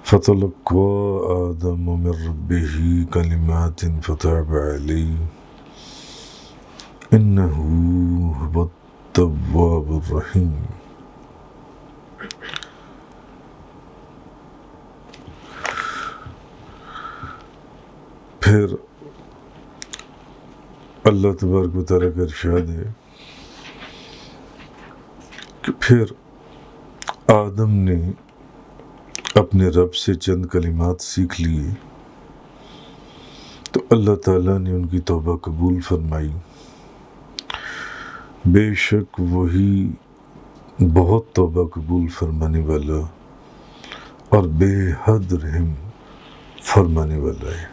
فتلقى آدم من ربه كلمات فتاب عليه إنه هو التواب الرحیم۔ پھر اللہ تبارک و تعالیٰ کا ارشاد ہے کہ پھر آدم نے اپنے رب سے چند کلمات سیکھ لیے تو اللہ تعالیٰ نے ان کی توبہ قبول فرمائی۔ بے شک وہی بہت توبہ قبول فرمانے والا اور بے حد رحم فرمانے والا ہے۔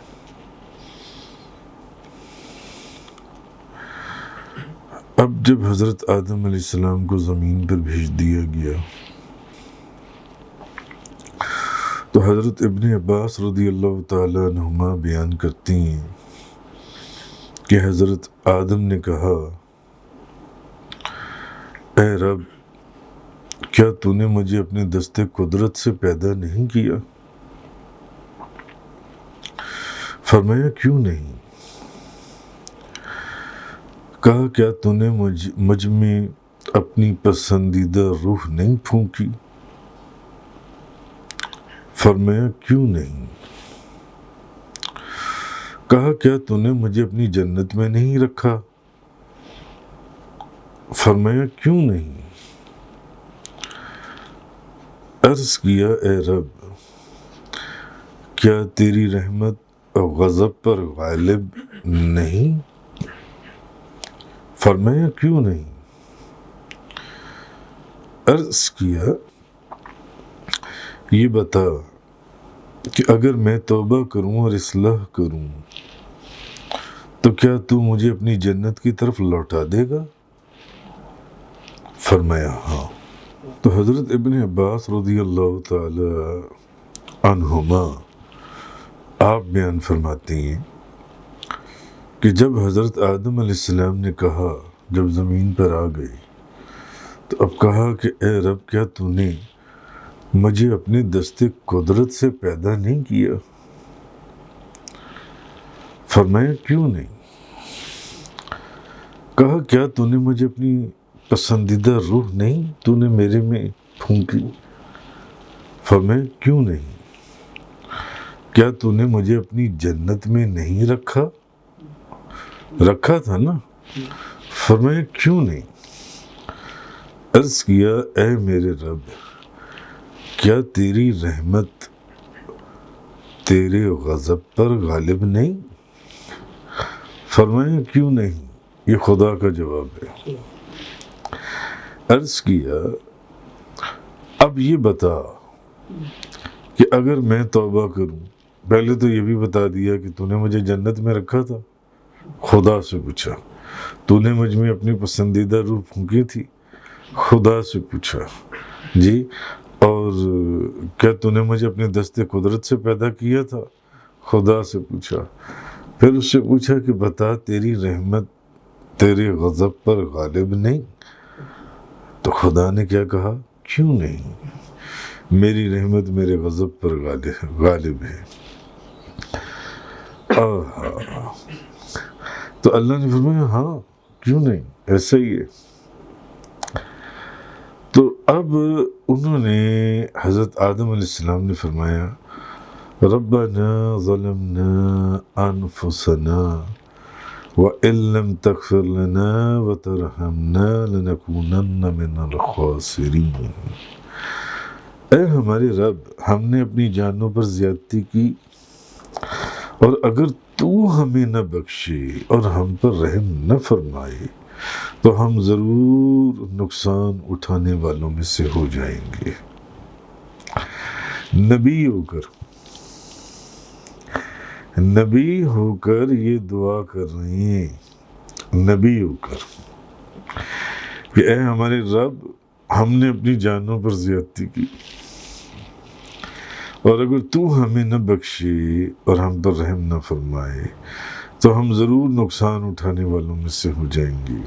اب جب حضرت آدم علیہ السلام کو زمین پر بھیج دیا گیا تو حضرت ابن عباس رضی اللہ تعالیٰ عنہما بیان کرتی ہیں کہ حضرت آدم نے کہا، اے رب، کیا تو نے مجھے اپنے دست قدرت سے پیدا نہیں کیا؟ فرمایا کیوں نہیں؟ کہا کیا تو نے مجھ میں اپنی پسندیدہ روح نہیں پھونکی؟ فرمایا کیوں نہیں؟ کہا کیا تو نے مجھے اپنی جنت میں نہیں رکھا؟ فرمایا کیوں نہیں؟ عرض کیا، اے رب، کیا تیری رحمت غضب پر غالب نہیں؟ فرمایا کیوں نہیں؟ عرض کیا، یہ بتا کہ اگر میں توبہ کروں اور اصلاح کروں تو کیا تو مجھے اپنی جنت کی طرف لوٹا دے گا؟ فرمایا ہاں۔ تو حضرت ابن عباس رضی اللہ تعالی عنہما آپ بیان فرماتے ہیں کہ جب حضرت آدم علیہ السلام نے کہا، جب زمین پر آ گئے تو اب کہا کہ اے رب، کیا تو نے مجھے اپنے دست قدرت سے پیدا نہیں کیا؟ فرمایا کیوں نہیں؟ کہا کیا تو نے مجھے اپنی پسندیدہ روح نہیں تو نے میرے میں پھونکی؟ فرمایا کیوں نہیں؟ کیا تو نے مجھے اپنی جنت میں نہیں رکھا؟ رکھا تھا نا؟ فرمایا کیوں نہیں؟ عرض کیا، اے میرے رب، کیا تیری رحمت تیرے غضب پر غالب نہیں؟ فرمایا کیوں نہیں؟ یہ خدا کا جواب ہے۔ عرض کیا، اب یہ بتا کہ اگر میں توبہ کروں، پہلے تو یہ بھی بتا دیا کہ تو نے مجھے جنت میں رکھا تھا، خدا سے پوچھا۔ تو نے مجھ میں اپنی پسندیدہ روح پھونکی تھی، خدا سے پوچھا جی۔ اور کیا تو نے مجھے اپنے دست قدرت سے پیدا کیا تھا؟ خدا سے پوچھا۔ پھر اس سے پوچھا کہ بتا تیری رحمت تیرے غضب پر غالب نہیں؟ تو خدا نے کیا کہا؟ کیوں نہیں؟ میری رحمت میرے غضب پر غالب ہے۔ تو اللہ نے فرمایا ہاں، کیوں نہیں، ایسا ہی ہے۔ تو اب انہوں نے حضرت آدم علیہ السلام نے فرمایا، ربنا ظلمنا انفسنا وَإِن لَّمْ تَغْفِرْ لَنَا وَتَرْحَمْنَا لَنَكُونَنَّ مِنَ الْخَاسِرِينَ۔ اے ہمارے رب، ہم نے اپنی جانوں پر زیادتی کی، اور اگر تو ہمیں نہ بخشے اور ہم پر رحم نہ فرمائے تو ہم ضرور نقصان اٹھانے والوں میں سے ہو جائیں گے۔ نبی ہو کر یہ دعا کر رہے ہیں، نبی ہو کر کہ اے ہمارے رب، ہم نے اپنی جانوں پر زیادتی کی، اور اگر تو ہمیں نہ بخشے اور ہم پر رحم نہ فرمائے تو ہم ضرور نقصان اٹھانے والوں میں سے ہو جائیں گے۔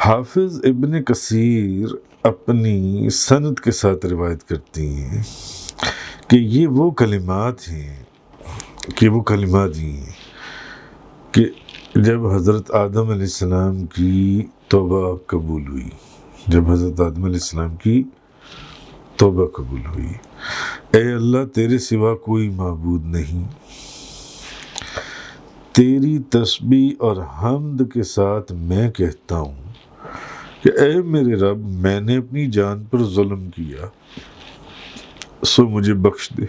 حافظ ابن کثیر اپنی سند کے ساتھ روایت کرتی ہیں کہ یہ وہ کلمات ہیں کہ جب حضرت آدم علیہ السلام کی توبہ قبول ہوئی، اے اللہ تیرے سوا کوئی معبود نہیں، تیری تسبیح اور حمد کے ساتھ میں کہتا ہوں کہ اے میرے رب، میں نے اپنی جان پر ظلم کیا، سو مجھے بخش دے،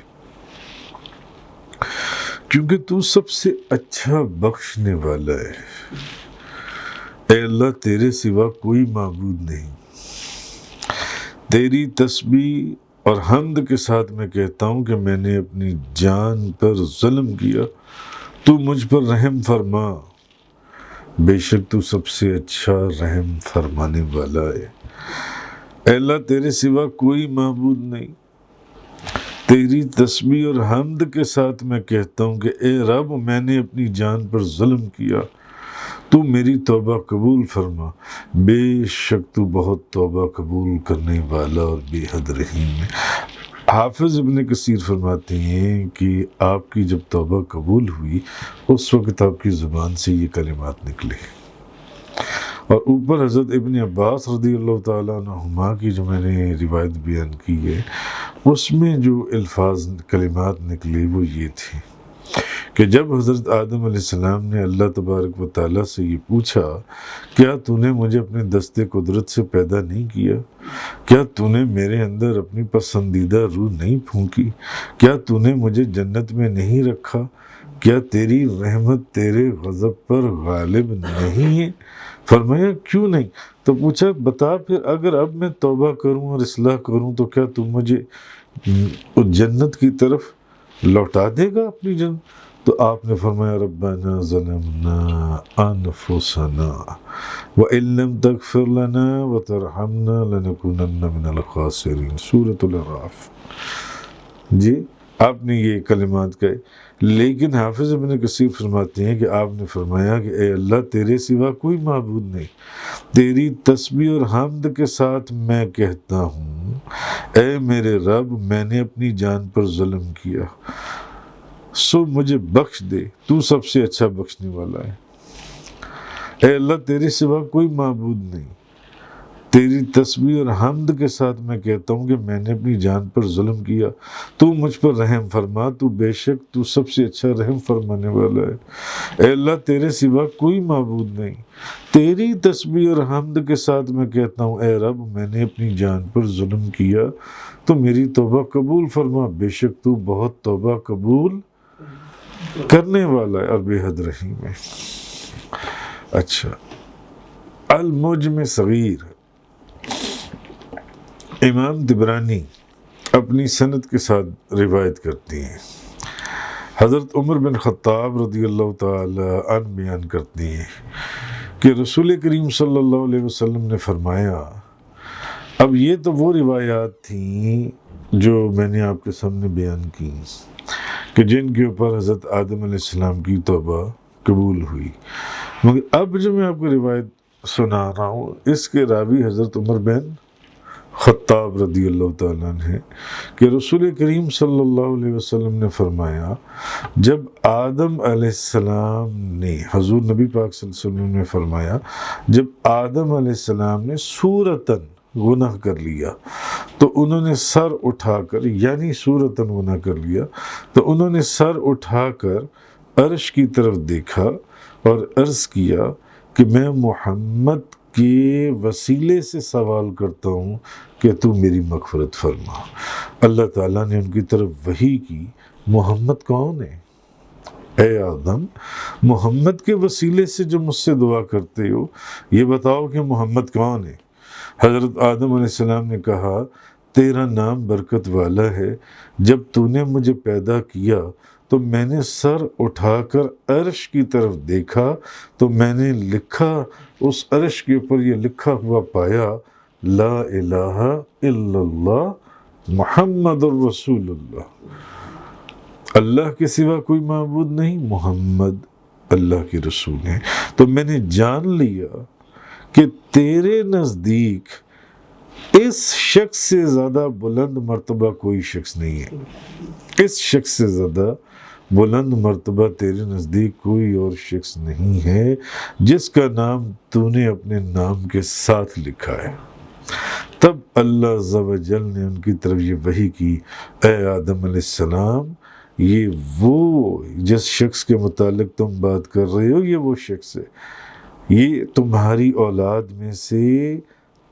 کیونکہ تو سب سے اچھا بخشنے والا ہے۔ اے اللہ تیرے سوا کوئی معبود نہیں، تیری تسبیح اور حمد کے ساتھ میں کہتا ہوں کہ میں نے اپنی جان پر ظلم کیا، تو مجھ پر رحم فرما، بے شک تو سب سے اچھا رحم فرمانے والا ہے۔ اے اللہ تیرے سوا کوئی معبود نہیں، تیری تسبیح اور حمد کے ساتھ میں کہتا ہوں کہ اے رب، میں نے اپنی جان پر ظلم کیا، تو میری توبہ قبول فرما، بے شک تو بہت توبہ قبول کرنے والا اور بے حد رحیم ہے۔ حافظ ابن کثیر فرماتے ہیں کہ آپ کی جب توبہ قبول ہوئی اس وقت آپ کی زبان سے یہ کلمات نکلے، اور اوپر حضرت ابن عباس رضی اللہ تعالیٰ عنہما کی جو میں نے روایت بیان کی ہے، اس میں جو الفاظ کلمات نکلے وہ یہ تھے کہ جب حضرت آدم علیہ السلام نے اللہ تبارک و تعالیٰ سے یہ پوچھا، کیا تو نے مجھے اپنے دست قدرت سے پیدا نہیں کیا؟ کیا تو نے میرے اندر اپنی پسندیدہ روح نہیں پھونکی؟ کیا تو نے مجھے جنت میں نہیں رکھا؟ کیا تیری رحمت تیرے غضب پر غالب نہیں ہے؟ فرمایا کیوں نہیں؟ تو پوچھا بتا پھر، اگر اب میں توبہ کروں اور اصلاح کروں تو کیا تم مجھے جنت کی طرف لوٹا دے گا اپنی جنت؟ تو آپ نے فرمایا ربنا ظلمنا انفسنا وان لم تغفر لنا وترحمنا لنکونن من الخاسرین، سورۃ الاعراف۔ جی آپ نے یہ کلمات کہے، لیکن حافظ ابن کثیر فرماتے ہیں کہ آپ نے فرمایا کہ اے اللہ تیرے سوا کوئی معبود نہیں، تیری تسبیح اور حمد کے ساتھ میں کہتا ہوں اے میرے رب، میں نے اپنی جان پر ظلم کیا، سو مجھے بخش دے، تو سب سے اچھا بخشنے والا ہے۔ اے اللہ تیرے سوا کوئی معبود نہیں، تیری تسبیح اور حمد کے ساتھ میں کہتا ہوں کہ میں نے اپنی جان پر ظلم کیا، تو مجھ پر رحم فرما، تو بے شک تو سب سے اچھا رحم فرمانے والا ہے۔ اے اللہ تیرے سوا کوئی معبود نہیں، تیری تسبیح اور حمد کے ساتھ میں کہتا ہوں اے رب، میں نے اپنی جان پر ظلم کیا، تو میری توبہ قبول فرما، بے شک تو بہت توبہ قبول کرنے والا ہے اور بے حد رحیم ہے۔ اچھا، المعجم صغیر، امام طبرانی اپنی سند کے ساتھ روایت کرتی ہیں، حضرت عمر بن خطاب رضی اللہ تعالی عنہ بیان کرتی ہیں کہ رسول کریم صلی اللہ علیہ وسلم نے فرمایا، اب یہ تو وہ روایات تھیں جو میں نے آپ کے سامنے بیان کی کہ جن کے اوپر حضرت آدم علیہ السلام کی توبہ قبول ہوئی، مگر اب جو میں آپ کو روایت سنا رہا ہوں اس کے راوی حضرت عمر بن خطاب رضی اللہ تعالیٰ عنہ ہے کہ رسول کریم صلی اللہ علیہ وسلم نے فرمایا، جب آدم علیہ السلام نے، حضور نبی پاک صلی اللہ علیہ وسلم نے فرمایا، جب آدم علیہ السلام نے صورتاً گناہ کر لیا تو انہوں نے سر اٹھا کر، یعنی صورتاً گناہ کر لیا تو انہوں نے سر اٹھا کر عرش کی طرف دیکھا اور عرض کیا کہ میں محمد کے وسیلے سے سوال کرتا ہوں کہ تو میری مغفرت فرما۔ اللہ تعالیٰ نے ان کی طرف وحی کی، محمد کون ہے؟ اے آدم، محمد کے وسیلے سے جو مجھ سے دعا کرتے ہو یہ بتاؤ کہ محمد کون ہے؟ حضرت آدم علیہ السلام نے کہا، تیرا نام برکت والا ہے، جب تو نے مجھے پیدا کیا تو میں نے سر اٹھا کر عرش کی طرف دیکھا تو میں نے لکھا، اس عرش کے اوپر یہ لکھا ہوا پایا، لا الہ الا اللہ محمد الرسول اللہ، اللہ کے سوا کوئی معبود نہیں، محمد اللہ کے رسول ہیں۔ تو میں نے جان لیا کہ تیرے نزدیک اس شخص سے زیادہ بلند مرتبہ کوئی شخص نہیں ہے، اس شخص سے زیادہ بلند مرتبہ تیرے نزدیک کوئی اور شخص نہیں ہے جس کا نام تو نے اپنے نام کے ساتھ لکھا ہے۔ تب اللہ عز و جل نے ان کی طرف یہ وحی کی، اے آدم علیہ السلام، یہ وہ جس شخص کے متعلق تم بات کر رہے ہو یہ وہ شخص ہے، یہ تمہاری اولاد میں سے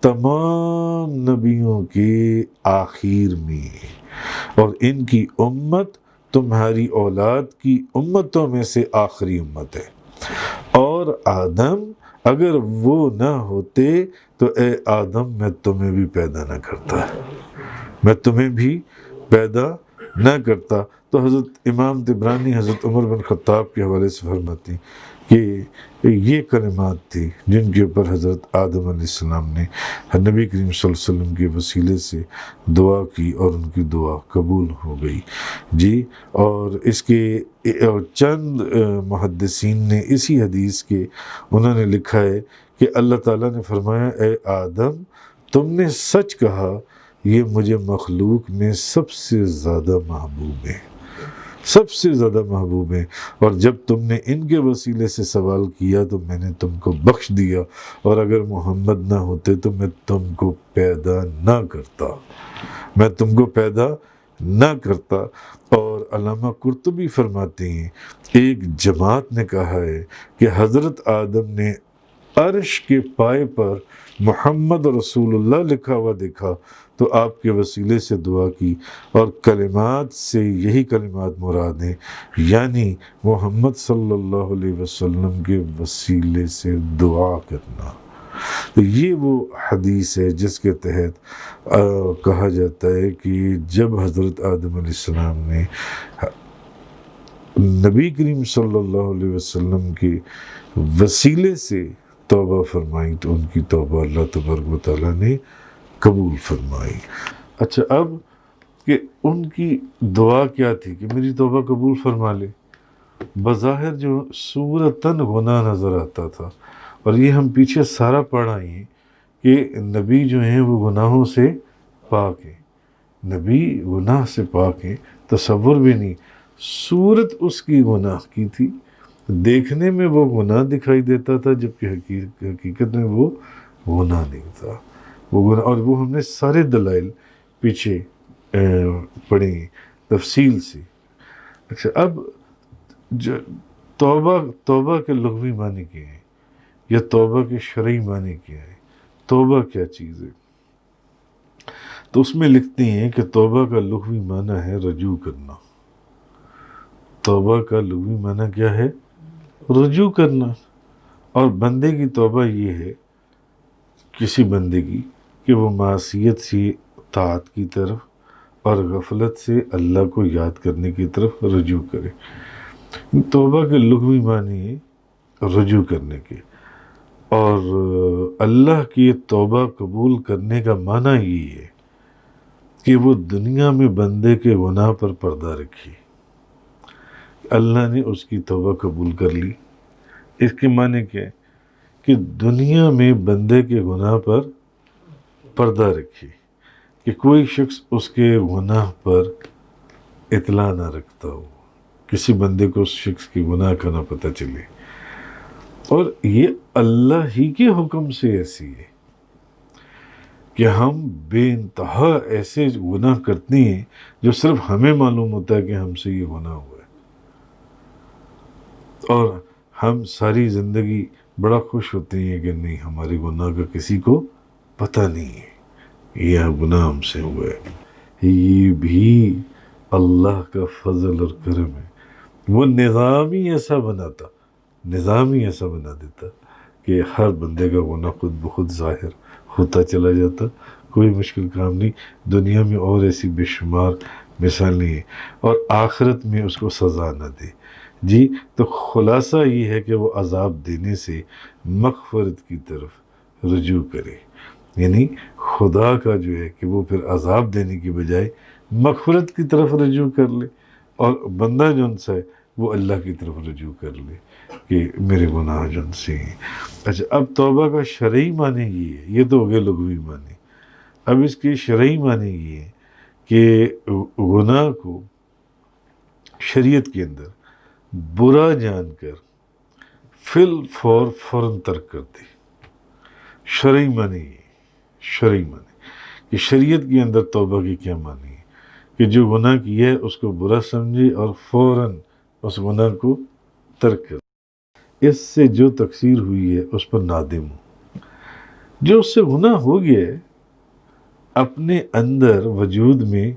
تمام نبیوں کے آخر میں، اور ان کی امت تمہاری اولاد کی امتوں میں سے آخری امت ہے، اور آدم اگر وہ نہ ہوتے تو اے آدم میں تمہیں بھی پیدا نہ کرتا، میں تمہیں بھی پیدا نہ کرتا۔ تو حضرت امام طبرانی حضرت عمر بن خطاب کے حوالے سے فرماتے ہیں کہ یہ کلمات تھی جن کے اوپر حضرت آدم علیہ السلام نے نبی کریم صلی اللہ علیہ وسلم کے وسیلے سے دعا کی اور ان کی دعا قبول ہو گئی جی۔ اور اس کے اور چند محدثین نے اسی حدیث کے انہوں نے لکھا ہے کہ اللہ تعالیٰ نے فرمایا، اے آدم تم نے سچ کہا، یہ مجھے مخلوق میں سب سے زیادہ محبوب ہے، سب سے زیادہ محبوب ہے، اور جب تم نے ان کے وسیلے سے سوال کیا تو میں نے تم کو بخش دیا، اور اگر محمد نہ ہوتے تو میں تم کو پیدا نہ کرتا، میں تم کو پیدا نہ کرتا۔ اور علامہ قرطبی فرماتے ہیں ایک جماعت نے کہا ہے کہ حضرت آدم نے عرش کے پائے پر محمد رسول اللہ لکھا ہوا دیکھا تو آپ کے وسیلے سے دعا کی، اور کلمات سے یہی کلمات مراد ہیں، یعنی محمد صلی اللہ علیہ وسلم کے وسیلے سے دعا کرنا۔ تو یہ وہ حدیث ہے جس کے تحت کہا جاتا ہے کہ جب حضرت آدم علیہ السلام نے نبی کریم صلی اللہ علیہ وسلم کے وسیلے سے توبہ فرمائی تو ان کی توبہ اللہ تبارک و تعالیٰ نے قبول فرمائی۔ اچھا، اب کہ ان کی دعا کیا تھی کہ میری توبہ قبول فرما لے، بظاہر جو صورتاً گناہ نظر آتا تھا، اور یہ ہم پیچھے سارا پڑھ آئے ہیں کہ نبی جو ہیں وہ گناہوں سے پاک ہیں، نبی گناہ سے پاک ہیں، تصور بھی نہیں، صورت اس کی گناہ کی تھی، دیکھنے میں وہ گناہ دکھائی دیتا تھا جبکہ حقیقت میں وہ گناہ نہیں تھا، وہ گناہ، اور وہ ہم نے سارے دلائل پیچھے پڑھے ہیں تفصیل سے۔ اچھا، اب جو توبہ کے لغوی معنی کیا ہے یا توبہ کے شرعی معنی کیا ہے، توبہ کیا چیز ہے؟ تو اس میں لکھتے ہیں کہ توبہ کا لغوی معنی ہے رجوع کرنا۔ توبہ کا لغوی معنی کیا ہے؟ رجوع کرنا۔ اور بندے کی توبہ یہ ہے کسی بندے کی کہ وہ معصیت سے طاعت کی طرف اور غفلت سے اللہ کو یاد کرنے کی طرف رجوع کرے۔ توبہ کے لغوی معنی ہے رجوع کرنے کے، اور اللہ کی توبہ قبول کرنے کا معنی یہ ہے کہ وہ دنیا میں بندے کے گناہ پر پردہ رکھی، اللہ نے اس کی توبہ قبول کر لی۔ اس کے معنی کیا ہے کہ دنیا میں بندے کے گناہ پر پردہ رکھی، کہ کوئی شخص اس کے گناہ پر اطلاع نہ رکھتا ہو، کسی بندے کو اس شخص کے گناہ کا نہ پتہ چلے، اور یہ اللہ ہی کے حکم سے ایسی ہے کہ ہم بے انتہا ایسے گناہ کرتے ہیں جو صرف ہمیں معلوم ہوتا ہے کہ ہم سے یہ گناہ ہوا ہے، اور ہم ساری زندگی بڑا خوش ہوتے ہیں کہ نہیں ہمارے گناہ کا کسی کو پتہ نہیں ہے، یہ گناہ ہم سے ہوا ہے۔ یہ بھی اللہ کا فضل اور کرم ہے، وہ نظام ہی ایسا بنا دیتا کہ ہر بندے کا گناہ خود بخود ظاہر ہوتا چلا جاتا، کوئی مشکل کام نہیں۔ دنیا میں اور ایسی بے شمار مثالیں ہیں، اور آخرت میں اس کو سزا نہ دے جی۔ تو خلاصہ یہ ہے کہ وہ عذاب دینے سے مغفرت کی طرف رجوع کرے، یعنی خدا کا جو ہے کہ وہ پھر عذاب دینے کی بجائے مغفرت کی طرف رجوع کر لے، اور بندہ جن سے وہ اللہ کی طرف رجوع کر لے کہ میرے گناہ جن سے ہیں۔ اچھا، اب توبہ کا شرعی معنی یہ ہے، یہ تو ہو گئے لغوی معنی۔ اب اس کی شرعی معنی یہ ہے کہ گناہ کو شریعت کے اندر برا جان کر فوراً ترک کر دے. شرعی معنی کہ شریعت کے اندر توبہ کی کیا معنی ہے کہ جو گناہ کیا ہے اس کو برا سمجھے اور فوراً اس گناہ کو ترک کر. اس سے جو تقصیر ہوئی ہے اس پر نادم ہو. جو اس سے گناہ ہو گیا ہے اپنے اندر وجود میں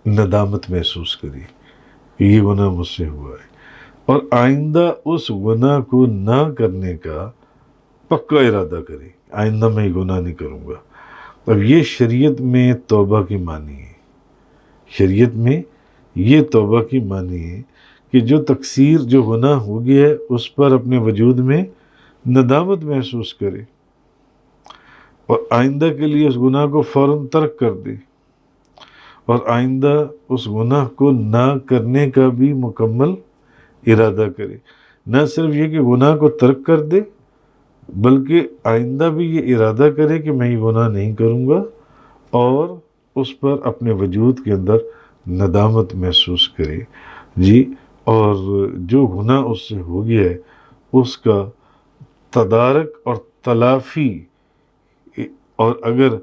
ندامت محسوس کری کہ یہ گناہ مجھ سے ہوا ہے، اور آئندہ اس گناہ کو نہ کرنے کا پکا ارادہ کرے. آئندہ میں یہ گناہ نہیں کروں گا. اب یہ شریعت میں توبہ کی معنی ہے. شریعت میں یہ توبہ کی معنی ہے کہ جو تقصیر، جو گناہ ہو گیا ہے اس پر اپنے وجود میں ندامت محسوس کرے اور آئندہ کے لیے اس گناہ کو فوراً ترک کر دے، اور آئندہ اس گناہ کو نہ کرنے کا بھی مکمل ارادہ کرے. نہ صرف یہ کہ گناہ کو ترک کر دے بلکہ آئندہ بھی یہ ارادہ کرے کہ میں یہ گناہ نہیں کروں گا، اور اس پر اپنے وجود کے اندر ندامت محسوس کرے. جی، اور جو گناہ اس سے ہو گیا ہے اس کا تدارک اور تلافی، اور اگر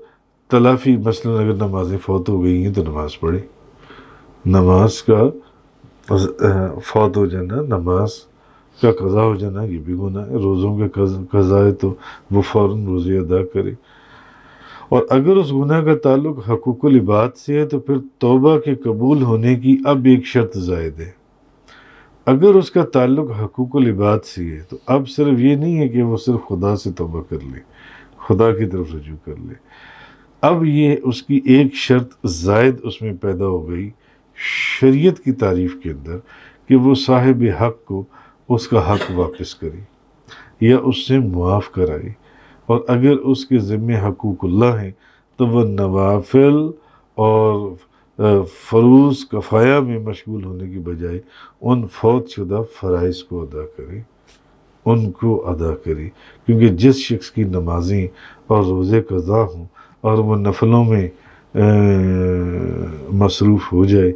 تلافی مثلا اگر نمازیں فوت ہو گئی ہیں تو نماز پڑھے. نماز کا فوت ہو جانا، نماز کا قضا ہو جانا یہ بھی گناہ ہے. روزوں کے قضا ہے تو وہ فوراً روزے ادا کرے. اور اگر اس گناہ کا تعلق حقوق العباد سے ہے تو پھر توبہ کے قبول ہونے کی اب ایک شرط زائد ہے. اگر اس کا تعلق حقوق العباد سے ہے تو اب صرف یہ نہیں ہے کہ وہ صرف خدا سے توبہ کر لے، خدا کی طرف رجوع کر لے. اب یہ اس کی ایک شرط زائد اس میں پیدا ہو گئی شریعت کی تعریف کے اندر کہ وہ صاحب حق کو اس کا حق واپس کرے یا اس سے معاف کرائے. اور اگر اس کے ذمے حقوق اللہ ہیں تو وہ نوافل اور فروض کفایہ میں مشغول ہونے کی بجائے ان فوت شدہ فرائض کو ادا کرے، ان کو ادا کرے. کیونکہ جس شخص کی نمازیں اور روزے قضا ہوں اور وہ نفلوں میں مصروف ہو جائے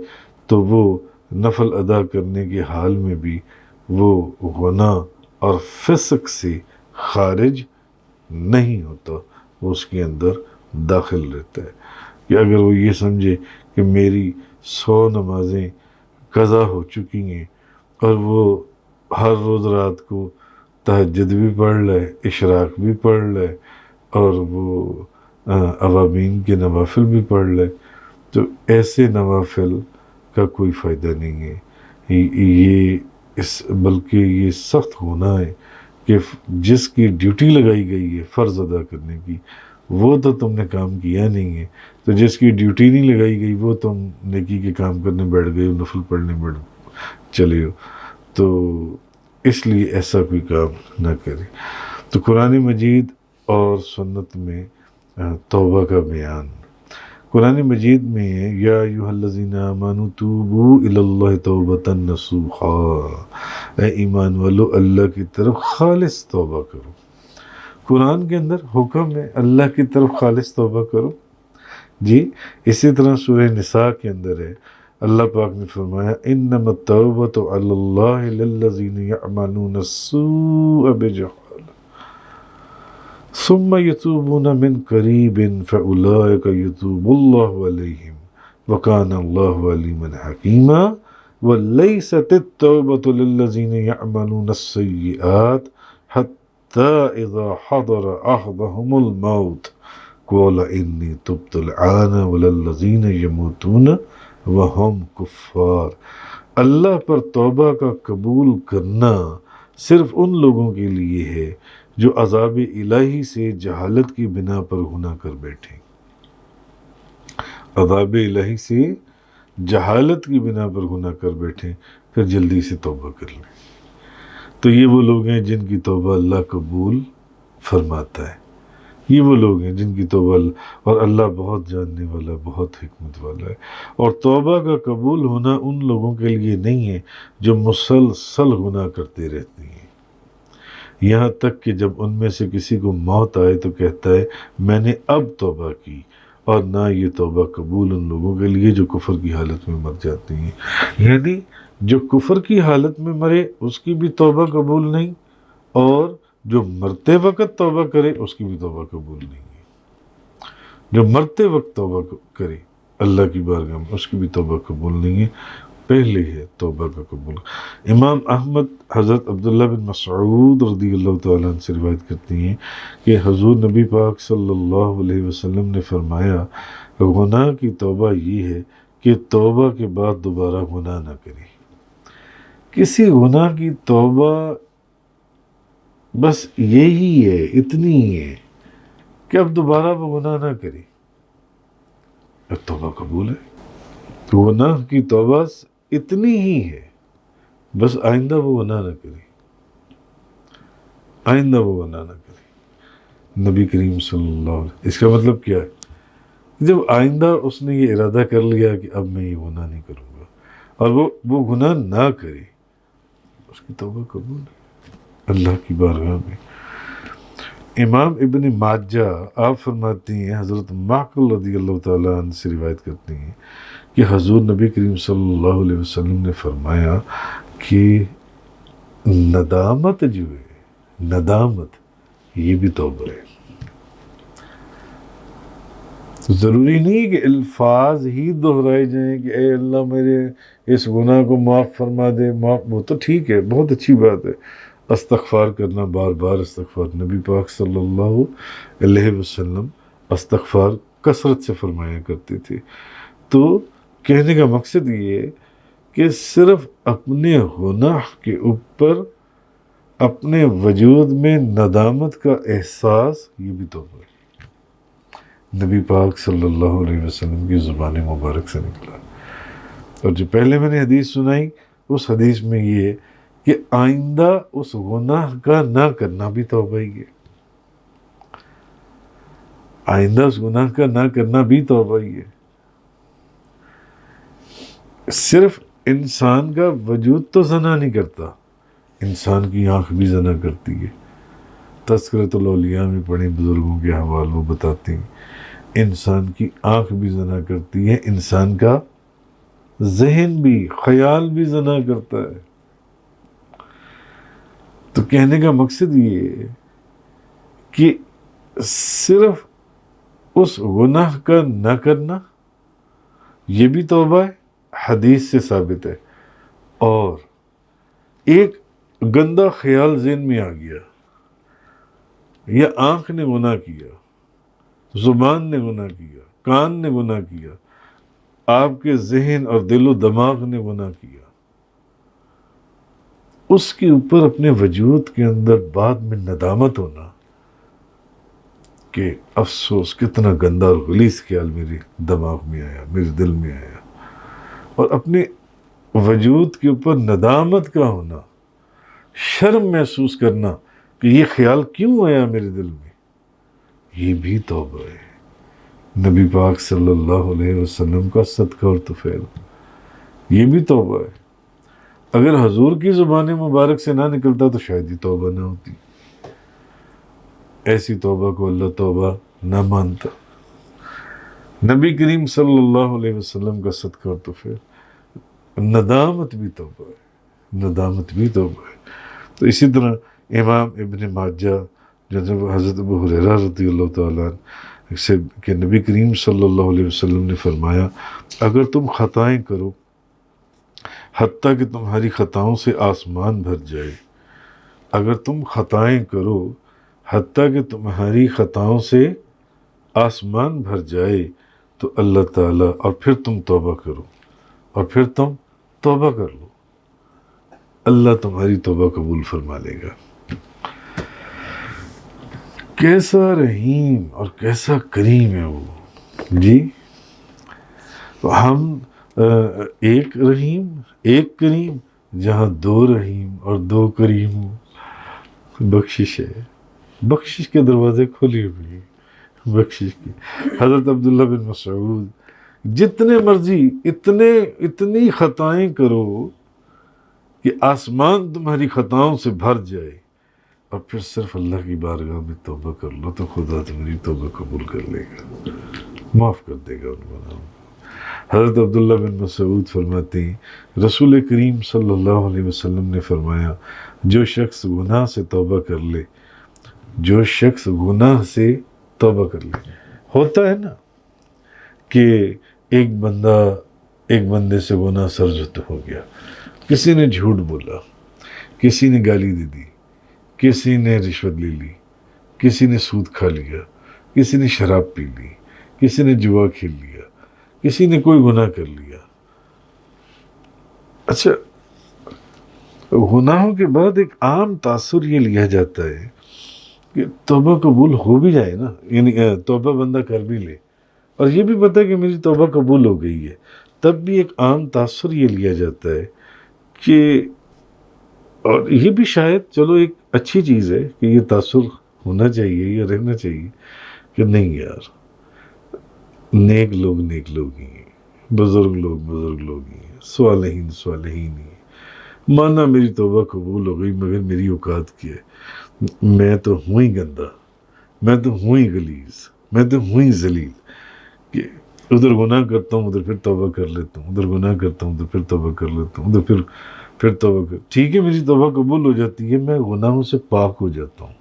تو وہ نفل ادا کرنے کے حال میں بھی وہ گناہ اور فسق سے خارج نہیں ہوتا، وہ اس کے اندر داخل رہتا ہے. کہ اگر وہ یہ سمجھے کہ میری 100 نمازیں قضا ہو چکی ہیں اور وہ ہر روز رات کو تہجد بھی پڑھ لے، اشراق بھی پڑھ لے اور وہ اوابین کے نوافل بھی پڑھ لے، تو ایسے نوافل کا کوئی فائدہ نہیں ہے. بلکہ یہ سخت گناہ ہے کہ جس کی ڈیوٹی لگائی گئی ہے فرض ادا کرنے کی وہ تو تم نے کام کیا نہیں ہے، تو جس کی ڈیوٹی نہیں لگائی گئی وہ تم نیکی کے کام کرنے بیٹھ گئے ہو، نفل پڑھنے چلے ہو. تو اس لیے ایسا کوئی کام نہ کرے. تو قرآن مجید اور سنت میں توبہ کا بیان. قرآن مجید میں یا ایھا الذین آمنوا توبوا الی اللہ توبۃ نصوحا، اے ایمان والو اللہ کی طرف خالص توبہ کرو. قرآن کے اندر حکم ہے اللہ کی طرف خالص توبہ کرو. جی، اسی طرح سورہ نساء کے اندر ہے، اللہ پاک نے فرمایا انما التوبۃ علی اللہ للذین یعملون السوء بجہالہ ثم یتوبون من قریب فاولئک یتوب اللہ علیہم وکان اللہ علیما حکیما ولیست التوبۃ للذین یعملون السیئات حتی اذا حضر احدهم الموت قال انی تبت الآن وللذین یموتون وہم کفار. اللہ پر توبہ کا قبول کرنا صرف ان لوگوں کے لیے ہے جو عذاب الہی سے جہالت کی بنا پر گناہ کر بیٹھے. عذاب الہی سے جہالت کی بنا پر گناہ کر بیٹھے پھر جلدی سے توبہ کر لیں. تو یہ وہ لوگ ہیں جن کی توبہ اللہ قبول فرماتا ہے. یہ وہ لوگ ہیں جن کی توبہ اور اللہ بہت جاننے والا، بہت حکمت والا ہے. اور توبہ کا قبول ہونا ان لوگوں کے لیے نہیں ہے جو مسلسل گناہ کرتے رہتے ہیں. یہاں تک کہ جب ان میں سے کسی کو موت آئے تو کہتا ہے میں نے اب توبہ کی، اور نہ یہ توبہ قبول ان لوگوں کے لیے جو کفر کی حالت میں مر جاتی ہیں۔ یعنی جو کفر کی حالت میں مرے اس کی بھی توبہ قبول نہیں، اور جو مرتے وقت توبہ کرے اس کی بھی توبہ قبول نہیں ہے۔ جو مرتے وقت توبہ کرے اللہ کی بارگاہ میں اس کی بھی توبہ قبول نہیں ہے، پہلے ہے توبہ کا قبول۔ امام احمد حضرت عبداللہ بن مسعود رضی اللہ تعالیٰ عنہ سے روایت کرتی ہیں کہ حضور نبی پاک صلی اللہ علیہ وسلم نے فرمایا گناہ کی توبہ یہ ہے کہ توبہ کے بعد دوبارہ گناہ نہ کرے۔ کسی گناہ کی توبہ بس یہی ہے، اتنی ہی ہے کہ اب دوبارہ وہ گناہ نہ کرے، اب توبہ قبول ہے۔ گناہ کی توبہ اتنی ہی ہے، بس آئندہ وہ گناہ نہ کرے، آئندہ وہ گناہ نہ کرے۔ نبی کریم صلی اللہ علیہ وسلم، اس کا مطلب کیا ہے؟ جب آئندہ اس نے یہ ارادہ کر لیا کہ اب میں یہ گناہ نہیں کروں گا، اور وہ گناہ نہ کرے، اس کی توبہ قبول ہے اللہ کی بارگاہ میں۔ امام ابن ماجہ آپ فرماتی ہیں، حضرت معقل رضی اللہ تعالیٰ عنہ سے روایت کرتی ہیں کہ حضور نبی کریم صلی اللہ علیہ وسلم نے فرمایا کہ ندامت جو ہے، ندامت یہ بھی توبہ ہے۔ ضروری نہیں کہ الفاظ ہی دہرائے جائیں کہ اے اللہ میرے اس گناہ کو معاف فرما دے، وہ تو ٹھیک ہے، بہت اچھی بات ہے، استغفار کرنا، بار بار استغفار۔ نبی پاک صلی اللہ علیہ وسلم استغفار کثرت سے فرمایا کرتے تھے۔ تو کہنے کا مقصد یہ ہے کہ صرف اپنے گناہ کے اوپر اپنے وجود میں ندامت کا احساس، یہ بھی توبہ ہے۔ نبی پاک صلی اللہ علیہ وسلم کی زبان مبارک سے نکلا۔ اور جو پہلے میں نے حدیث سنائی، اس حدیث میں یہ ہے کہ آئندہ اس گناہ کا نہ کرنا بھی توبہ ہی ہے، آئندہ اس گناہ کا نہ کرنا بھی توبہ ہی ہے۔ صرف انسان کا وجود تو زنا نہیں کرتا، انسان کی آنکھ بھی زنا کرتی ہے۔ تذکرۃ الاولیاء میں پڑھیں بزرگوں کے حوال، وہ بتاتے ہیں انسان کی آنکھ بھی زنا کرتی ہے، انسان کا ذہن بھی، خیال بھی زنا کرتا ہے۔ تو کہنے کا مقصد یہ ہے کہ صرف اس گناہ کا نہ کرنا یہ بھی توبہ ہے، حدیث سے ثابت ہے۔ اور ایک گندا خیال ذہن میں آ گیا، یا آنکھ نے گناہ کیا، زبان نے گناہ کیا، کان نے گناہ کیا، آپ کے ذہن اور دل و دماغ نے گناہ کیا، اس کے اوپر اپنے وجود کے اندر بعد میں ندامت ہونا کہ افسوس کتنا گندا اور غلیظ خیال میرے دماغ میں آیا، میرے دل میں آیا، اور اپنے وجود کے اوپر ندامت کا ہونا، شرم محسوس کرنا کہ یہ خیال کیوں آیا میرے دل میں، یہ بھی توبہ ہے۔ نبی پاک صلی اللہ علیہ وسلم کا صدقہ اور طفیل، یہ بھی توبہ ہے۔ اگر حضور کی زبان مبارک سے نہ نکلتا تو شاید یہ توبہ نہ ہوتی، ایسی توبہ کو اللہ توبہ نہ مانتا۔ نبی کریم صلی اللہ علیہ وسلم کا صدقہ اور طفیل، ندامت بھی توبہ ہے، ندامت بھی توبہ ہے۔ تو اسی طرح امام ابن ماجہ جب حضرت ابو ہریرہ رضی اللہ تعالیٰ عنہ سے کہ نبی کریم صلی اللہ علیہ وسلم نے فرمایا اگر تم خطائیں کرو حتیٰ کہ تمہاری خطاؤں سے آسمان بھر جائے، اگر تم خطائیں کرو حتیٰ کہ تمہاری خطاؤں سے آسمان بھر جائے تو اللہ تعالیٰ، اور پھر تم توبہ کرو، اور پھر تم توبہ کر لو، اللہ تمہاری توبہ قبول فرما لے گا۔ کیسا رحیم اور کیسا کریم ہے وہ جی۔ تو ہم ایک رحیم ایک کریم، جہاں دو رحیم اور دو کریم ہو، بخشش ہے، بخشش کے دروازے کھلے ہوئے ہیں، بخشش کی۔ حضرت عبداللہ بن مسعود، جتنے مرضی اتنی خطائیں کرو کہ آسمان تمہاری خطاؤں سے بھر جائے، اب پھر صرف اللہ کی بارگاہ میں توبہ کر لو تو خدا تمہاری توبہ قبول کر لے گا، معاف کر دے گا ان گناہوں کو۔ حضرت عبداللہ بن مسعود فرماتے ہیں رسول کریم صلی اللہ علیہ وسلم نے فرمایا جو شخص گناہ سے توبہ کر لے، جو شخص گناہ سے توبہ کر لے، ہوتا ہے نا کہ ایک بندے سے گناہ سرزد ہو گیا، کسی نے جھوٹ بولا، کسی نے گالی دے دی، کسی نے رشوت لے لی، کسی نے سود کھا لیا، کسی نے شراب پی لی، کسی نے جوا کھیل لیا، کسی نے کوئی گناہ کر لیا۔ اچھا، گناہوں کے بعد ایک عام تاثر یہ لیا جاتا ہے کہ توبہ قبول ہو بھی جائے نا، یعنی توبہ بندہ کر بھی لے اور یہ بھی پتہ ہے کہ میری توبہ قبول ہو گئی ہے، تب بھی ایک عام تاثر یہ لیا جاتا ہے کہ، اور یہ بھی شاید چلو ایک اچھی چیز ہے کہ یہ تاثر ہونا چاہیے یا رہنا چاہیے کہ نہیں یار، نیک لوگ ہی ہیں، بزرگ لوگ ہی ہیں، صالحین ہی ہیں، مانا میری توبہ قبول ہو گئی مگر میری اوقات کی ہے، میں تو ہوں ہی گندا، میں تو ہوں ہی غلیظ، میں تو ہوں ہی ذلیل، کہ ادھر گناہ کرتا ہوں ادھر پھر توبہ کر لیتا ہوں، ادھر گناہ کرتا ہوں ادھر پھر توبہ کر لیتا ہوں، ادھر پھر توبہ ٹھیک ہے میری توبہ قبول ہو جاتی ہے، میں گناہوں سے پاک ہو جاتا ہوں،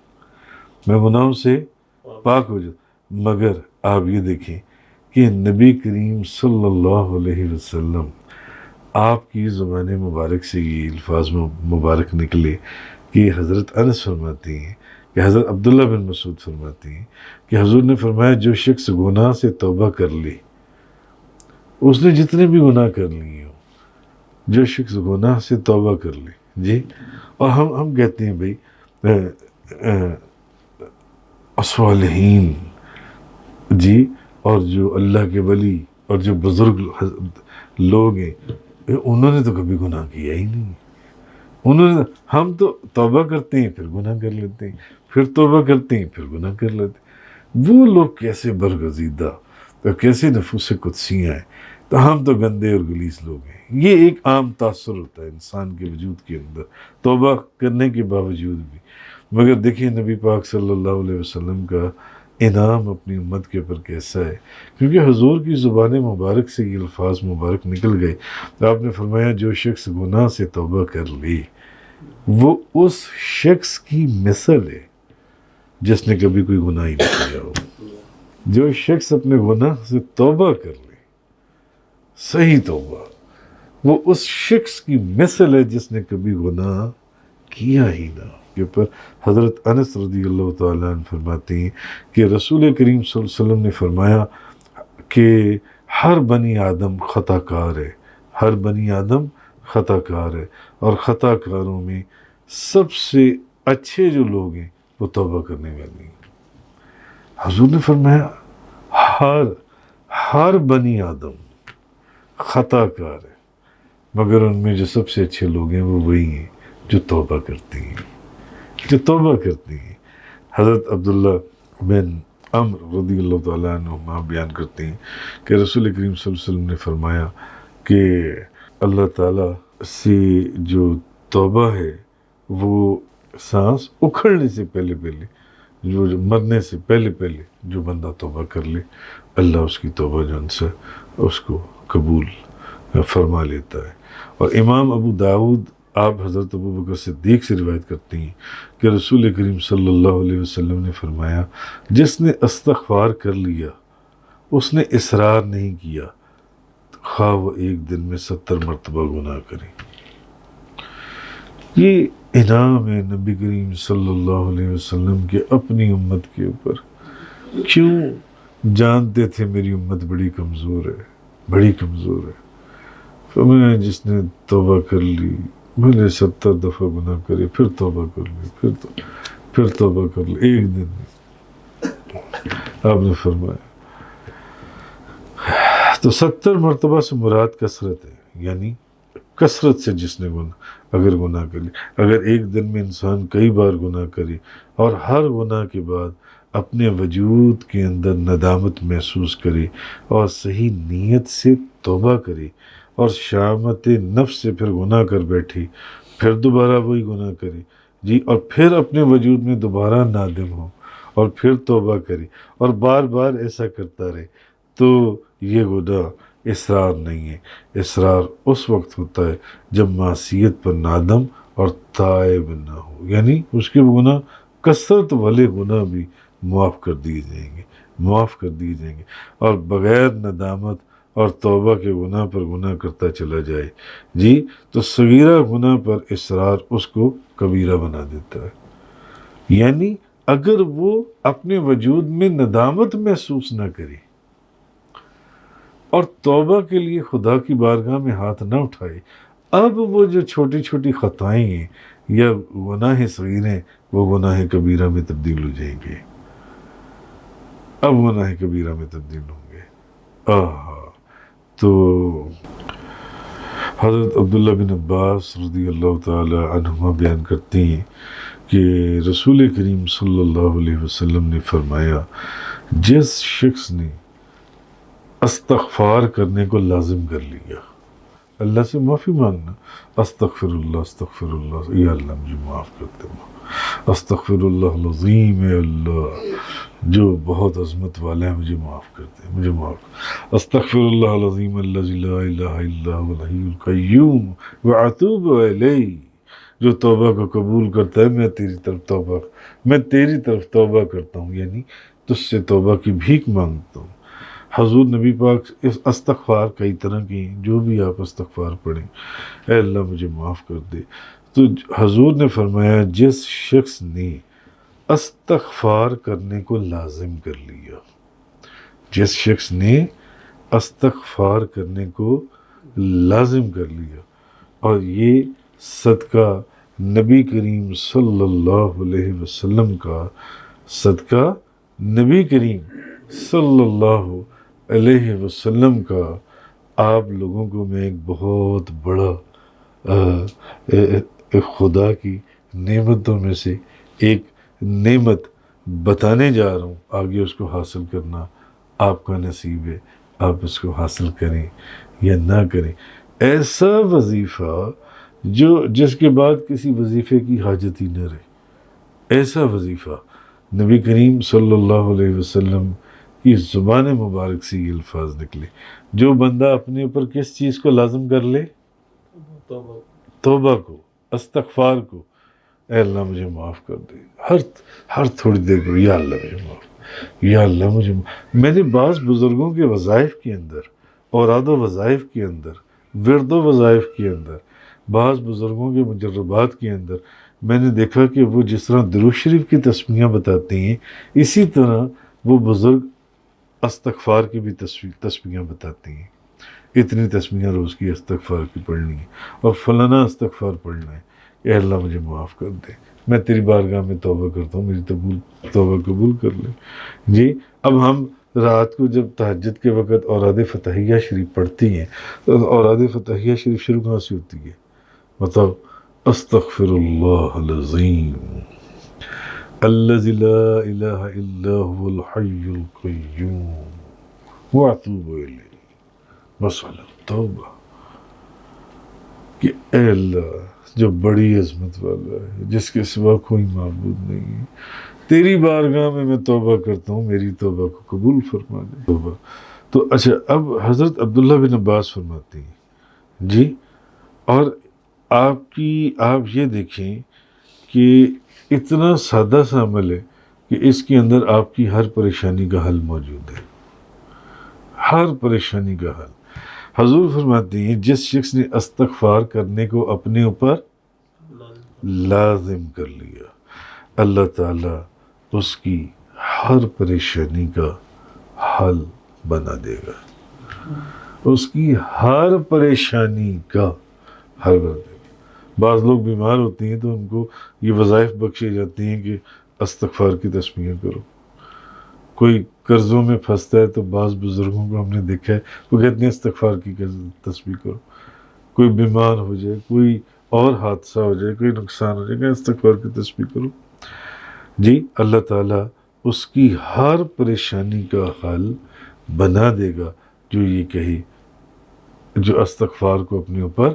میں گناہوں سے پاک ہو جاتا ہوں۔ مگر آپ یہ دیکھیں کہ نبی کریم صلی اللہ علیہ وسلم آپ کی زبان مبارک سے یہ الفاظ مبارک نکلے کہ حضرت انس فرماتے ہیں کہ حضرت عبداللہ بن مسعود فرماتے ہیں کہ حضور نے فرمایا جو شخص گناہ سے توبہ کر لے، اس نے جتنے بھی گناہ کر لیے ہوں، جو شخص گناہ سے توبہ کر لے جی، اور ہم کہتے ہیں بھائی صالحین جی، اور جو اللہ کے ولی اور جو بزرگ لوگ ہیں انہوں نے تو کبھی گناہ کیا ہی نہیں، ہم تو توبہ کرتے ہیں پھر گناہ کر لیتے ہیں، پھر توبہ کرتے ہیں پھر گناہ کر لیتے ہیں۔ وہ لوگ کیسے برگزیدہ تو کیسے نفوس قدسیاں ہیں، تو ہم تو گندے اور غلیظ لوگ ہیں۔ یہ ایک عام تاثر ہوتا ہے انسان کے وجود کے اندر توبہ کرنے کے باوجود بھی۔ مگر دیکھیں نبی پاک صلی اللہ علیہ وسلم کا انعام اپنی امت کے اوپر کیسا ہے، کیونکہ حضور کی زبان مبارک سے یہ الفاظ مبارک نکل گئے تو آپ نے فرمایا جو شخص گناہ سے توبہ کر لے وہ اس شخص کی مثل ہے جس نے کبھی کوئی گناہ ہی نہیں کیا ہو۔ جو شخص اپنے گناہ سے توبہ کر لے، صحیح توبہ، وہ اس شخص کی مثل ہے جس نے کبھی گناہ کیا ہی نہ ہو۔ کے اوپر حضرت انس رضی اللہ تعالیٰ عنہ فرماتے ہیں کہ رسول کریم صلی اللہ علیہ وسلم نے فرمایا کہ ہر بنی آدم خطا کار ہے، ہر بنی آدم خطا کار ہے، اور خطا کاروں میں سب سے اچھے جو لوگ ہیں وہ توبہ کرنے والے ہیں۔ حضور نے فرمایا ہر بنی آدم خطا کار ہے، مگر ان میں جو سب سے اچھے لوگ ہیں وہ وہی ہیں جو توبہ کرتے ہیں، جو توبہ کرتے ہیں۔ حضرت عبداللہ بن عمرو رضی اللہ تعالیٰ عنہما بیان کرتے ہیں کہ رسول کریم صلی اللہ علیہ وسلم نے فرمایا کہ اللہ تعالیٰ سے جو توبہ ہے وہ سانس اکھڑنے سے پہلے جو مرنے سے پہلے جو بندہ توبہ کر لے، اللہ اس کی توبہ جو ان سے اس کو قبول فرما لیتا ہے۔ اور امام ابو داؤد آپ حضرت ابو بکر صدیق سے روایت کرتے ہیں کہ رسول کریم صلی اللہ علیہ وسلم نے فرمایا جس نے استغفار کر لیا، اس نے اصرار نہیں کیا، خواہ وہ ایک دن میں 70 مرتبہ گناہ کرے۔ یہ انعام ہے نبی کریم صلی اللہ علیہ وسلم کے اپنی امت کے اوپر۔ کیوں؟ جانتے تھے میری امت بڑی کمزور ہے، فرمایا جس نے توبہ کر لی بھلے 70 دفعہ گناہ کرے، پھر توبہ کر لے، پھر توبہ کر لے ایک دن میں، آپ نے فرمایا۔ تو 70 مرتبہ سے مراد کثرت ہے، یعنی کثرت سے جس نے اگر گناہ کر لی، اگر ایک دن میں انسان کئی بار گناہ کرے اور ہر گناہ کے بعد اپنے وجود کے اندر ندامت محسوس کرے اور صحیح نیت سے توبہ کرے اور شامت نفس سے پھر گناہ کر بیٹھے، پھر دوبارہ وہی گناہ کرے، جی، اور پھر اپنے وجود میں دوبارہ نادم ہو اور پھر توبہ کرے اور بار بار ایسا کرتا رہے، تو یہ گناہ اصرار نہیں ہے۔ اصرار اس وقت ہوتا ہے جب معصیت پر نادم اور تائب نہ ہو، یعنی اس کے گناہ کثرت والے گناہ بھی معاف کر دیے جائیں گے، معاف کر دیے جائیں گے، اور بغیر ندامت اور توبہ کے گناہ پر گناہ کرتا چلا جائے جی، تو صغیرہ گناہ پر اصرار اس کو کبیرہ بنا دیتا ہے۔ یعنی اگر وہ اپنے وجود میں ندامت محسوس نہ کرے اور توبہ کے لیے خدا کی بارگاہ میں ہاتھ نہ اٹھائے، اب وہ جو چھوٹی چھوٹی خطائیں ہیں یا گناہ صغیرے، وہ گناہ کبیرہ میں تبدیل ہو جائیں گے، اب گناہ کبیرہ میں تبدیل ہوں گے۔ تو حضرت عبداللہ بن عباس رضی اللہ تعالی عنہما بیان کرتے ہیں کہ رسول کریم صلی اللہ علیہ وسلم نے فرمایا، جس شخص نے استغفار کرنے کو لازم کر لیا، اللہ سے معافی مانگنا، استغفر اللہ، یا اللہ مجھے معاف کر دے، استغفر اللہ العظیم، اے اللہ جو بہت عظمت والا ہے مجھے معاف کر دے، مجھے معاف، استغفر اللہ العظیم الذی لا الہ الا هو الحی القیوم واتوب الیہ، جو توبہ کو قبول کرتا ہے میں تیری طرف توبہ کرتا ہوں، یعنی تجھ سے توبہ کی بھیک مانگتا ہوں۔ حضور نبی پاک اس استغفار کئی طرح کی ہیں، جو بھی آپ استغفار پڑھیں، اے اللہ مجھے معاف کر دے، تو حضور نے فرمایا جس شخص نے استغفار کرنے کو لازم کر لیا، جس شخص نے استغفار کرنے کو لازم کر لیا، اور یہ صدقہ نبی کریم صلی اللہ علیہ وسلم کا، صدقہ نبی کریم صلی اللہ علیہ وسلم کا، آپ لوگوں کو میں ایک بہت بڑا خدا کی نعمتوں میں سے ایک نعمت بتانے جا رہا ہوں، آگے اس کو حاصل کرنا آپ کا نصیب ہے، آپ اس کو حاصل کریں یا نہ کریں۔ ایسا وظیفہ جس کے بعد کسی وظیفے کی حاجت ہی نہ رہے، ایسا وظیفہ نبی کریم صلی اللہ علیہ وسلم کی زبان مبارک سے یہ الفاظ نکلے، جو بندہ اپنے اوپر کس چیز کو لازم کر لے، توبہ کو، استغفار کو، اے اللہ مجھے معاف کر دے، ہر تھوڑی دیر کو یا اللہ مجھے معاف، یا اللہ مجھے معاف۔ میں نے بعض بزرگوں کے وظائف کے اندر، اوراد و وظائف کے اندر، ورد و وظائف کے اندر، بعض بزرگوں کے مجربات کے اندر میں نے دیکھا کہ وہ جس طرح درود شریف کی تسمیہ بتاتے ہیں، اسی طرح وہ بزرگ استغفار کی بھی تسمیہ بتاتے ہیں، اتنی تسمیہ روز کی استغفار کی پڑھنی ہے، اور فلانا استغفار پڑھنا ہے، اے اللہ مجھے معاف کر دے، میں تیری بارگاہ میں توبہ کرتا ہوں، میری توبہ قبول کر لے۔ جی، اب ہم رات کو جب تہجد کے وقت اوراد فتحیہ شریف پڑھتی ہیں، تو اوراد فتحیہ شریف شروع کہاں سے ہوتی ہے؟ بتاؤ، استغفر اللہ العظیم الذی لا الہ الا هو الحی القیوم واتوب الیہ، بس توبہ، کہ اے اللہ جو بڑی عظمت والا ہے، جس کے سوا کوئی معبود نہیں ہے، تیری بارگاہ میں توبہ کرتا ہوں، میری توبہ کو قبول فرما دے۔ توبہ تو اچھا، اب حضرت عبداللہ بن عباس فرماتے ہیں جی، اور آپ یہ دیکھیں کہ اتنا سادہ سا عمل ہے کہ اس کے اندر آپ کی ہر پریشانی کا حل موجود ہے، ہر پریشانی کا حل۔ حضور فرماتے ہیں جس شخص نے استغفار کرنے کو اپنے اوپر لازم کر لیا، اللہ تعالیٰ اس کی ہر پریشانی کا حل بنا دے گا، اس کی ہر پریشانی کا حل بنا دے گا۔ بعض لوگ بیمار ہوتے ہیں تو ان کو یہ وظائف بخشے جاتے ہیں کہ استغفار کی تسمیہ کرو۔ کوئی قرضوں میں پھنستا ہے تو بعض بزرگوں کو ہم نے دیکھا ہے، وہ کہتے ہیں استغفار کی تسبیح کرو۔ کوئی بیمار ہو جائے، کوئی اور حادثہ ہو جائے، کوئی نقصان ہو جائے، کہ استغفار کی تسبیح کرو۔ جی، اللہ تعالیٰ اس کی ہر پریشانی کا حل بنا دے گا جو یہ کہے، جو استغفار کو اپنے اوپر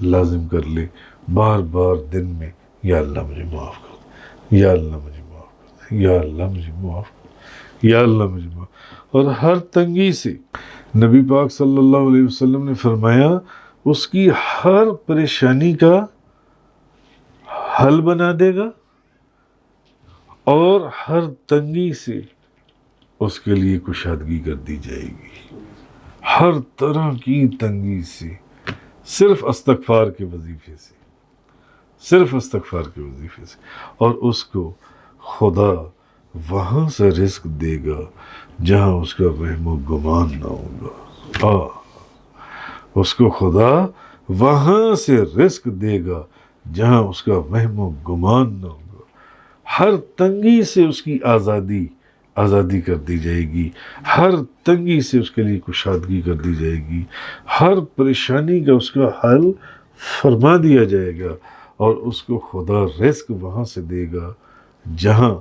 لازم کر لے، بار بار دن میں یا اللہ مجھے معاف کر دے، یا اللہ مجھے معاف کر دے، یا اللہ مجھے معاف کر دے، یا اللہ مجھے معاف۔ اور ہر تنگی سے نبی پاک صلی اللہ علیہ وسلم نے فرمایا اس کی ہر پریشانی کا حل بنا دے گا، اور ہر تنگی سے اس کے لیے کشادگی کر دی جائے گی، ہر طرح کی تنگی سے، صرف استغفار کے وظیفے سے، صرف استغفار کے وظیفے سے۔ اور اس کو خدا وہاں سے رزق دے گا جہاں اس کا وہم و گمان نہ ہوگا۔ اس کو خدا وہاں سے رزق دے گا جہاں اس کا وہم و گمان نہ ہوگا۔ ہر تنگی سے اس کی آزادی کر دی جائے گی، ہر تنگی سے اس کے لیے کشادگی کر دی جائے گی، ہر پریشانی کا اس کا حل فرما دیا جائے گا، اور اس کو خدا رزق وہاں سے دے گا جہاں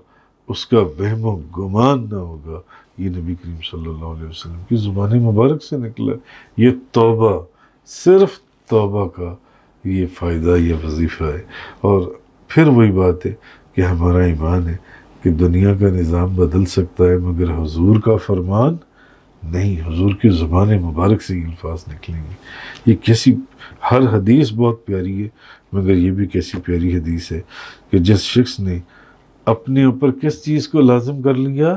اس کا وہم و گمان نہ ہوگا۔ یہ نبی کریم صلی اللہ علیہ وسلم کی زبان مبارک سے نکلا۔ یہ توبہ، صرف توبہ کا یہ فائدہ، یہ وظیفہ ہے۔ اور پھر وہی بات ہے کہ ہمارا ایمان ہے کہ دنیا کا نظام بدل سکتا ہے مگر حضور کا فرمان نہیں۔ حضور کی زبان مبارک سے یہ الفاظ نکلیں گے۔ یہ کیسی، ہر حدیث بہت پیاری ہے، مگر یہ بھی کیسی پیاری حدیث ہے کہ جس شخص نے اپنے اوپر کس چیز کو لازم کر لیا،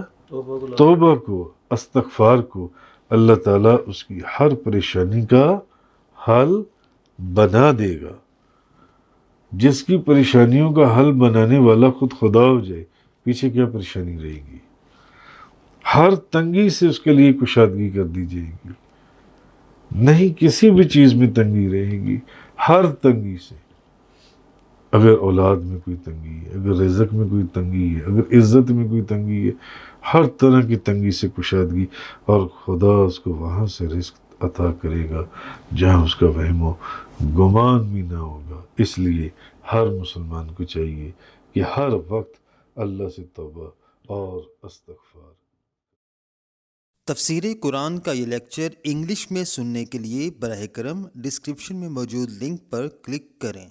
توبہ کو، استغفار کو، اللہ تعالیٰ اس کی ہر پریشانی کا حل بنا دے گا۔ جس کی پریشانیوں کا حل بنانے والا خود خدا ہو جائے، پیچھے کیا پریشانی رہے گی؟ ہر تنگی سے اس کے لیے کشادگی کر دی جائے گی، نہیں کسی بھی چیز میں تنگی رہے گی، ہر تنگی سے۔ اگر اولاد میں کوئی تنگی ہے، اگر رزق میں کوئی تنگی ہے، اگر عزت میں کوئی تنگی ہے، ہر طرح کی تنگی سے کشادگی، اور خدا اس کو وہاں سے رزق عطا کرے گا جہاں اس کا وہم و گمان بھی نہ ہوگا۔ اس لیے ہر مسلمان کو چاہیے کہ ہر وقت اللہ سے توبہ اور استغفار۔ تفسیر قرآن کا یہ لیکچر انگلش میں سننے کے لیے براہ کرم ڈسکرپشن میں موجود لنک پر کلک کریں۔